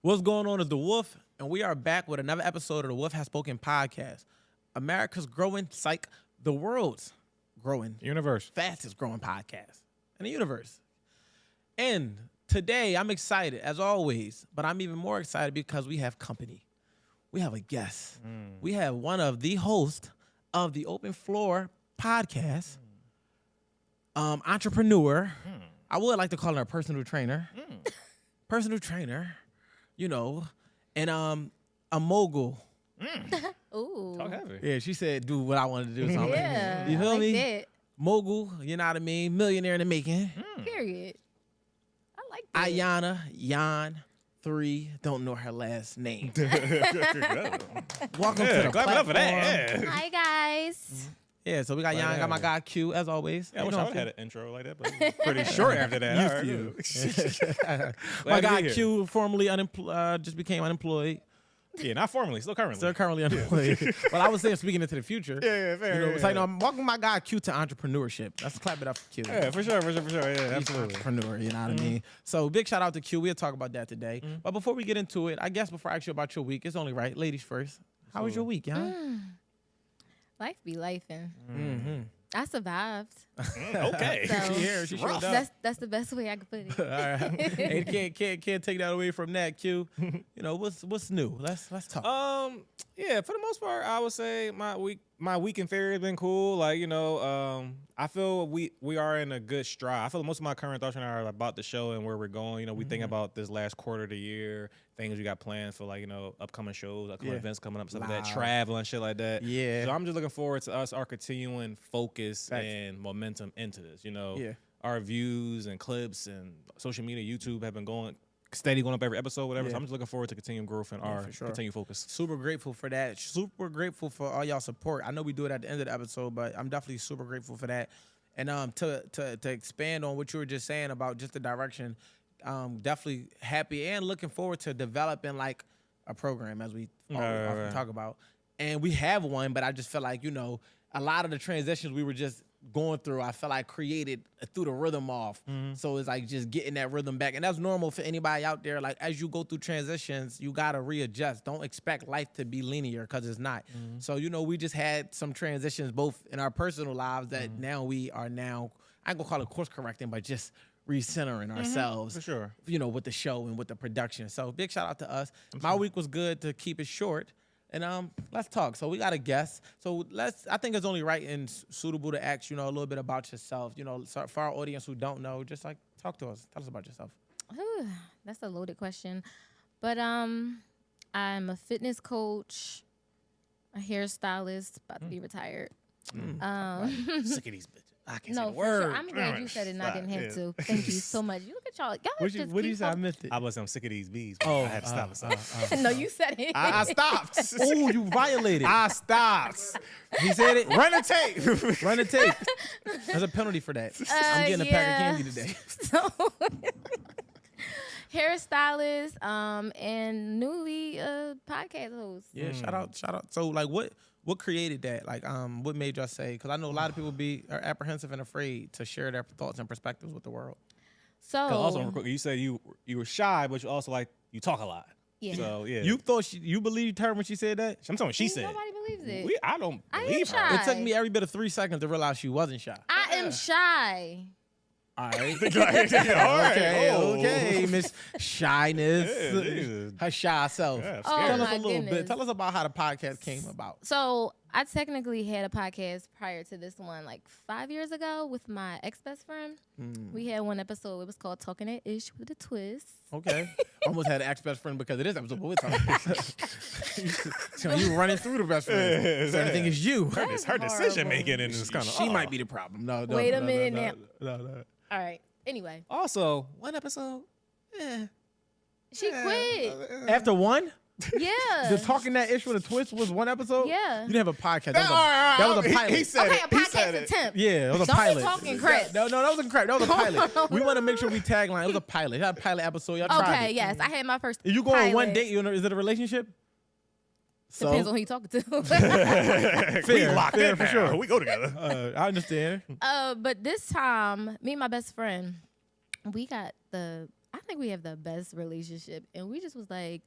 What's going on is The Wolf, and we are back with another episode of the Wolf Has Spoken podcast. America's growing, the world's growing, fastest growing podcast in the universe. And today, I'm excited, as always, but I'm even more excited because we have company. We have a guest. We have one of the hosts of the Open Floor podcast, entrepreneur. I would like to call her a personal trainer. Personal trainer, you know, and a mogul. Ooh. Talk heavy. Yeah, she said do what I wanted to do. So Yeah. you feel I like me? that. Mogul, you know what I mean? Millionaire in the making. Period. I like that. Ayana Yan 3, don't know her last name. Welcome to the Clap it up platform. for that. Yeah. Hi, guys. Yeah, so we got Yan, got my guy Q, as always. I You wish know I what would I'm have had an intro like that, but it was pretty short after that. Used All right. my Glad to guy be here. Q, formerly just became unemployed. Yeah, not formally, still currently. Still currently unemployed. Well, I was saying speaking into the future. Yeah, fair. You know, yeah, it's like, yeah. no, I'm welcoming my guy Q to entrepreneurship. Let's clap it up for Q. Yeah, for sure. Yeah, He's an absolutely. entrepreneur, you know what I mean? So big shout out to Q. We'll talk about that today. But before we get into it, I guess before I ask you about your week, it's only right. Ladies first. How was your week, Yan? Life be lifing. Mm-hmm. I survived. Okay. So- She here. She showed up. That's the best way I could put it. All right. Hey, can't take that away from that, Q. You know, what's new? Let's talk. Yeah, for the most part, I would say my week in Fairy has been cool. Like, you know, I feel we are in a good stride. I feel most of my current thoughts right now are about the show and where we're going. You know, we think about this last quarter of the year, things we got planned for, like, you know, upcoming shows, upcoming Yeah. events coming up, stuff like that, Live. travel and shit like that. Yeah. So I'm just looking forward to our continuing focus Facts. and momentum into this. You know, Yeah. our views and clips and social media, YouTube have been going up every episode, whatever. Yeah. So I'm just looking forward to continued growth and our for sure. continued focus. Super grateful for that. Super grateful for all y'all support. I know we do it at the end of the episode, but I'm definitely super grateful for that. And to expand on what you were just saying about just the direction, definitely happy and looking forward to developing like a program as we often Right. talk about. And we have one, but I just feel like, you know, a lot of the transitions we were just going through, I felt like created threw the rhythm off. So it's like just getting that rhythm back. And that's normal for anybody out there. Like as you go through transitions, you got to readjust. Don't expect life to be linear because it's not. So, you know, we just had some transitions both in our personal lives that now we are now, I ain't gonna call it course correcting, but just recentering ourselves. For sure. You know, with the show and with the production. So big shout out to us. My week was good to keep it short. And let's talk. So we got a guest. So I think it's only right and suitable to ask, you know, a little bit about yourself. You know, so for our audience who don't know, just like talk to us. Tell us about yourself. Whew, that's a loaded question. But I'm a fitness coach, a hairstylist, about to be retired. Sick of these bitches. I can't say No, the for sure. word. I'm glad you said it and I didn't have Yeah. to. Thank you so much. You look at y'all. Y'all What just did you keep say? I fo- missed it. I was sick of these bees. Oh, I had to stop myself. No, you said it. I stopped. Oh, you violated. I stopped. He said it. Run the tape. Run the tape. There's a penalty for that. I'm getting a pack yeah. of candy today. So, hairstylist, and newly podcast host. Yeah, shout out. So like what created that? Like what made y'all say? Because I know a lot of people are apprehensive and afraid to share their thoughts and perspectives with the world. So, Also, you said you were shy, but you also you talk a lot. yeah. So yeah, You thought you believed her when she said that? I'm telling you, she See, said. nobody believes it. I don't I am believe her. shy. It took me every bit of 3 seconds to realize she wasn't shy. I am shy. All right. All right. Okay, Oh. okay, Miss Shyness, Yeah, Jesus. her shy self. Yeah, Oh, scary. Tell us my a little goodness. bit. Tell us about how the podcast came about. So I technically had a podcast prior to this one, like 5 years ago, with my ex-best friend. We had one episode. It was called Talking That Ish with a Twist. Okay, almost had an ex-best friend because of this episode. But we're talking. So you running through the best friend. So everything is you. Her That's decision horrible. making and it's kind of She might be the problem. No, Wait a minute now. now. All right. Anyway, Also, one episode. she quit. After one, Yeah. the talking that ish with a twist was one episode. Yeah. You didn't have a podcast. That was a pilot. He said Okay, it. a He said podcast it. attempt. Yeah, it was a Don't be pilot. talking crap. No, that wasn't crap. That was a pilot. We want to make sure we tagline. It was a pilot. It had a pilot episode. Y'all tried Okay, it. yes. I had my first If you go on one pilot. date, is it a relationship? Depends on who you talking to. We locked in for now. sure. We go together. I understand. But this time, me and my best friend, we got the I think we have the best relationship, and we just was like,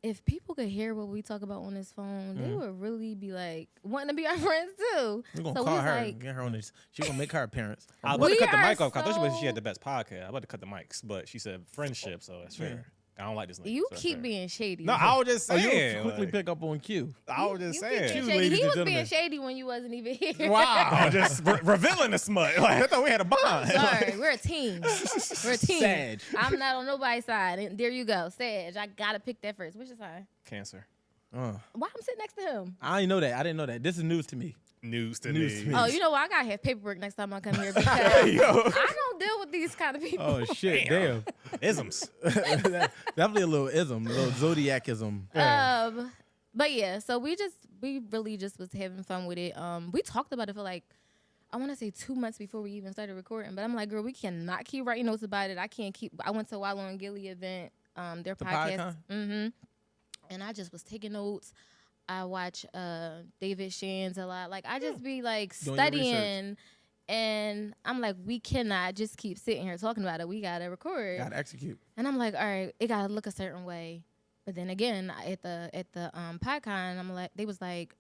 if people could hear what we talk about on this phone, they would really be like wanting to be our friends too. We're gonna So call we her, like, get her on this. She gonna make her appearance. I was about to We cut the are mic off. 'Cause I thought she so- had the best podcast. I was about to cut the mics, but she said friendship, so that's fair. I don't like this nigga. you so that's keep fair. being shady. No, I was just Oh, saying. you quickly like, pick up on Q. I was just You keep being saying. shady. ladies He and was gentlemen. being shady when you wasn't even here. Wow. I'm just revealing the smut. Like, I thought we had a bond. Sorry, we're a team. We're a team. Sag. I'm not on nobody's side. And there you go, Sag. I gotta pick that first. What's your sign? Cancer. Why I'm sitting next to him? I didn't know that. I didn't know that. This is news to me. News to News to me. me. Oh, you know what? I gotta have paperwork next time I come here because Yo. I don't deal with these kind of people. Oh shit! Damn. Isms. Definitely a little ism, a little zodiacism. But yeah, so we really just was having fun with it. We talked about it for like, I want to say 2 months before we even started recording. But I'm like, girl, we cannot keep writing notes about it. I went to Wallow and Gilly event, their The podcast. PodCon? And I just was taking notes. I watch David Shands a lot. Like I just be like Doing your research. studying, and I'm like, we cannot just keep sitting here talking about it. We gotta record. Gotta execute. And I'm like, all right, it gotta look a certain way. But then again, at the PodCon, I'm like, they was like,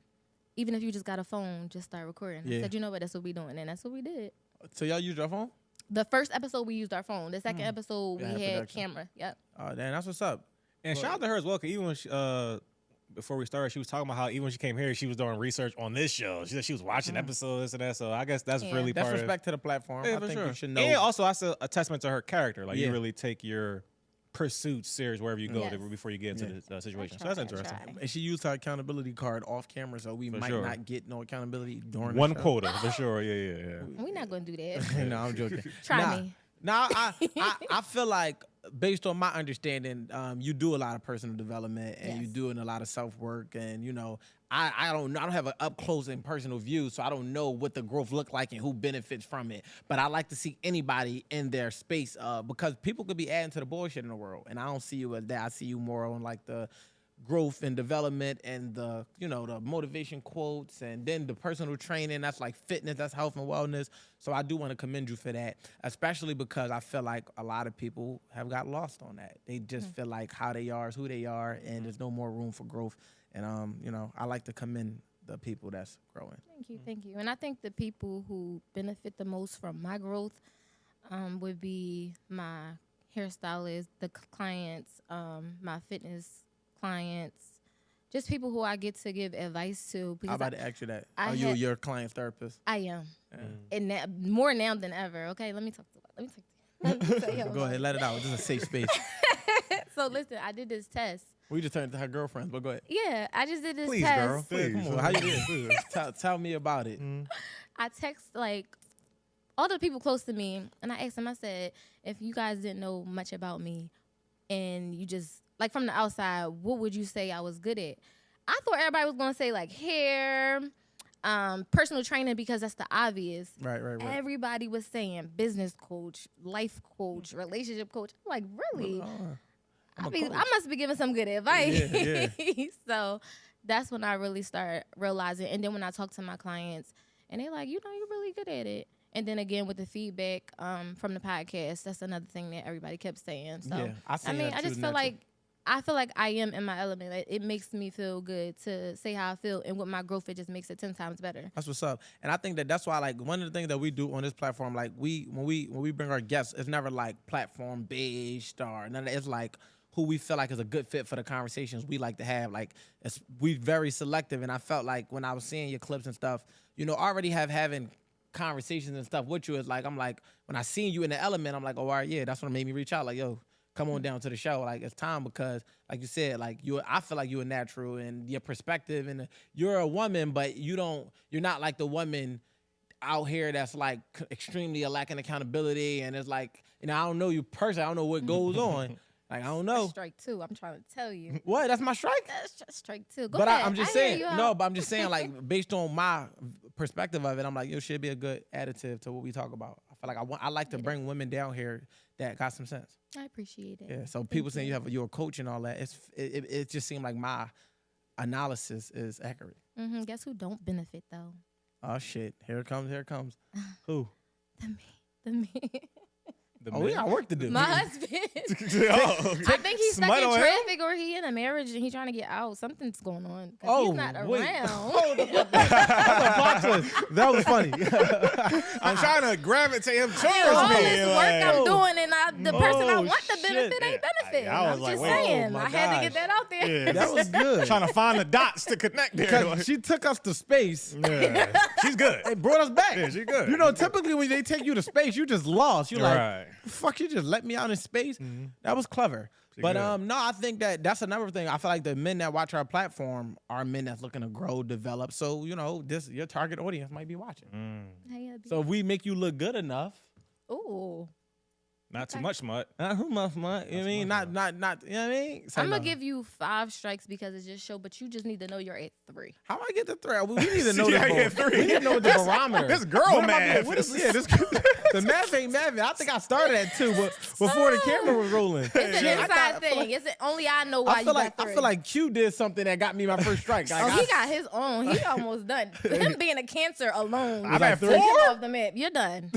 even if you just got a phone, just start recording. I Yeah. said, you know what, that's what we doing, and that's what we did. So y'all use your phone? The first episode we used our phone. The second episode Yeah, we had production. camera. Yep. Oh, damn, that's what's up. And shout out to her as well, because even when she, before we started, she was talking about how even when she came here, she was doing research on this show. She said she was watching episodes and that. So I guess that's Yeah. really That's part respect to the platform. of I it. Yeah, think for sure. you should know. And also, that's a testament to her character. Like Yeah. you really take your pursuits serious wherever you go Yes. before you get into Yeah. the situation. So I that's try, I interesting. try. And she used her accountability card off camera, so we For might sure. not get no accountability during One the show. quota for sure. Yeah. We're not gonna do that. No, I'm joking. Try Nah. me. Now, I feel like based on my understanding, you do a lot of personal development and you Yes. doing a lot of self work, and you know, I don't know, I don't have an up close and personal view, so I don't know what the growth look like and who benefits from it. But I like to see anybody in their space because people could be adding to the bullshit in the world, and I don't see you as that. I see you more on like the growth and development and the the motivation quotes and then the personal training. That's like fitness, that's health and wellness. So I do want to commend you for that, especially because I feel like a lot of people have got lost on that. They just feel like how they are is who they are, and there's no more room for growth. And I like to commend the people that's growing. Thank you. And I think the people who benefit the most from my growth would be my hairstylist, the clients, my fitness clients, just people who I get to give advice to. I'm Because about to ask you that. I Are you had- your client therapist? I am, and more now than ever. Okay, let me talk to you. Let me tell you Go about ahead, let it out. This is a safe space. it. So listen, I did this test. We just turned to her girlfriends, but go ahead. Yeah, I just did this Please, test. girl. Yeah, come Please. on, how you doing? Tell me about it. I text like all the people close to me, and I asked them. I said, if you guys didn't know much about me, and you just like from the outside, what would you say I was good at? I thought everybody was gonna say like hair, personal training because that's the obvious. Right. Everybody was saying business coach, life coach, relationship coach. I'm like, really? I'm a I coach. must be giving some good advice. Yeah, So that's when I really start realizing. And then when I talk to my clients, and they're like, you're really good at it. And then again with the feedback from the podcast, that's another thing that everybody kept saying. So Yeah, I seen that I too, just feel naturally. I feel like I am in my element. Like, it makes me feel good to say how I feel, and with my growth, it just makes it 10 times better. That's what's up. And I think that's why, like, one of the things that we do on this platform, like, when we bring our guests, it's never like platform beige star. None of that. It's like who we feel like is a good fit for the conversations we like to have. Like, we very selective. And I felt like when I was seeing your clips and stuff, already having conversations and stuff with you is like, I'm like, when I seen you in the element, I'm like, oh, all right, yeah, that's what made me reach out. Like, yo, come on down to the show. Like, it's time because, like you said, like I feel like you're a natural and your perspective, and you're a woman, but you're not like the woman out here that's like extremely lacking accountability. And it's like, I don't know you personally. I don't know what goes on. Like, I don't know. Strike two. I'm trying to tell you. What? That's my strike? That's just strike two. Go But ahead. I'm just I hear saying, you no, out. but I'm just saying, like, based on my perspective of it, I'm like, it should be a good additive to what we talk about. I feel like I like to bring women down here that got some sense. I appreciate it. Yeah. So people saying you're a coach and all that, it just seemed like my analysis is accurate. Guess who don't benefit though? Oh shit! Here it comes. Who? The me. Oh, we got work to do. My husband. Oh, I think he's stuck smut in on him? traffic or he in a marriage and he's trying to get out. Something's going on. 'Cause he's not wait. around. Hold the fuck up. That's a plot twist. That was funny. I'm trying to gravitate him towards All me. this work like- I'm doing and the person I Oh, want the benefit shit. ain't benefiting. I was I'm like, just wait, saying. oh I my had to gosh. get that out there. Yeah, That was good. trying to find the dots to connect there. Because Like, she took us to space. yeah. She's good. It brought us back. Yeah, she good. You know, typically when they take you to space, you just lost. You're Right. like, fuck, you just let me out in space. That was clever. But good. no, I think that's another thing. I feel like the men that watch our platform are men that's looking to grow, develop. So you know, this your target audience might be watching. Hey, So if we make you look good enough, ooh. Not too much, smut. who must, you know what I mean? Not, you know what I mean? Say I'm gonna no. give you 5 strikes because it's just show, but you just need to know you're at 3. How do I get the threat? We need to know Yeah, the yeah, we need to know the barometer. This girl What am I math. doing? What is this? The math ain't math. I think I started at 2, but before the camera was rolling. It's an Shit, I inside thought- thing. It's only I know why I you feel got like 3. I feel like Q did something that got me my first strike. Like, Oh, I- he got his own. He almost done. Him being a cancer alone. I've had took him 4? off the map. You're done.